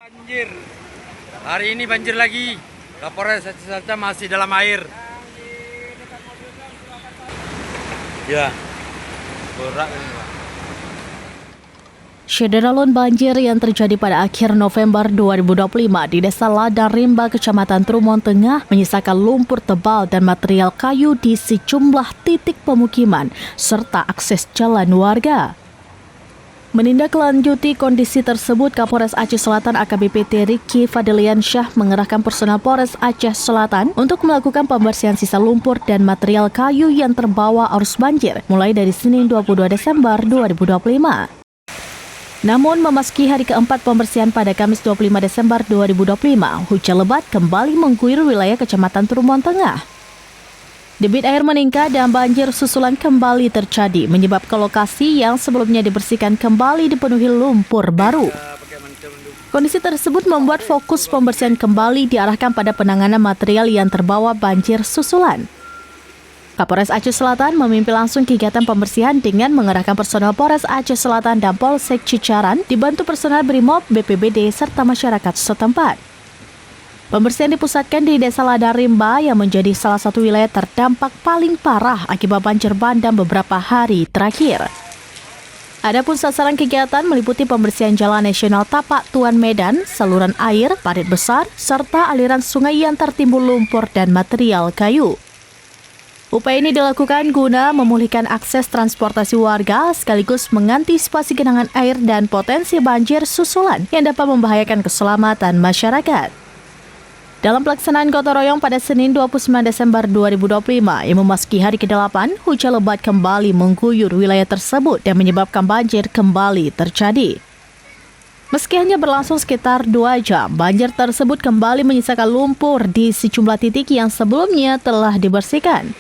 Banjir. Hari ini banjir lagi. Kapolres Aceh Selatan masih dalam air. Ya. Berat ini, Pak. Syederalun banjir yang terjadi pada akhir November 2025 di Desa Ladang Rimba, Kecamatan Trumon Tengah menyisakan lumpur tebal dan material kayu di sejumlah titik pemukiman serta akses jalan warga. Menindaklanjuti kondisi tersebut, Kapolres Aceh Selatan AKBP Riki Fadilian Syah mengerahkan personel Polres Aceh Selatan untuk melakukan pembersihan sisa lumpur dan material kayu yang terbawa arus banjir mulai dari Senin 22 Desember 2025. Namun, memasuki hari keempat pembersihan pada Kamis 25 Desember 2025, hujan lebat kembali mengguyur wilayah Kecamatan Trumon Tengah. Debit air meningkat dan banjir susulan kembali terjadi, menyebabkan lokasi yang sebelumnya dibersihkan kembali dipenuhi lumpur baru. Kondisi tersebut membuat fokus pembersihan kembali diarahkan pada penanganan material yang terbawa banjir susulan. Kapolres Aceh Selatan memimpin langsung kegiatan pembersihan dengan mengerahkan personel Polres Aceh Selatan dan Polsek Cicaran dibantu personel Brimob, BPBD, serta masyarakat setempat. Pembersihan dipusatkan di Desa Ladang Rimba yang menjadi salah satu wilayah terdampak paling parah akibat banjir bandang beberapa hari terakhir. Adapun sasaran kegiatan meliputi pembersihan Jalan Nasional Tapak Tuan Medan, saluran air, parit besar, serta aliran sungai yang tertimbun lumpur dan material kayu. Upaya ini dilakukan guna memulihkan akses transportasi warga sekaligus mengantisipasi genangan air dan potensi banjir susulan yang dapat membahayakan keselamatan masyarakat. Dalam pelaksanaan gotong royong pada Senin 29 Desember 2025 yang memasuki hari ke-8, hujan lebat kembali mengguyur wilayah tersebut dan menyebabkan banjir kembali terjadi. Meski hanya berlangsung sekitar 2 jam, banjir tersebut kembali menyisakan lumpur di sejumlah titik yang sebelumnya telah dibersihkan.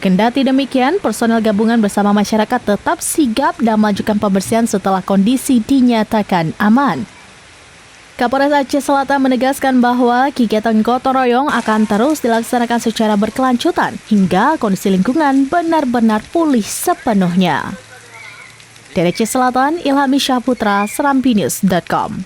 Kendati demikian, personel gabungan bersama masyarakat tetap sigap dan melakukan pembersihan setelah kondisi dinyatakan aman. Kapolres Aceh Selatan menegaskan bahwa kegiatan gotong royong akan terus dilaksanakan secara berkelanjutan hingga kondisi lingkungan benar-benar pulih sepenuhnya. Dari Aceh Selatan, Ilhami Syahputra, serambinews.com.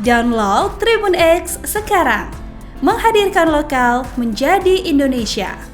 Download Tribun X sekarang, menghadirkan lokal menjadi Indonesia.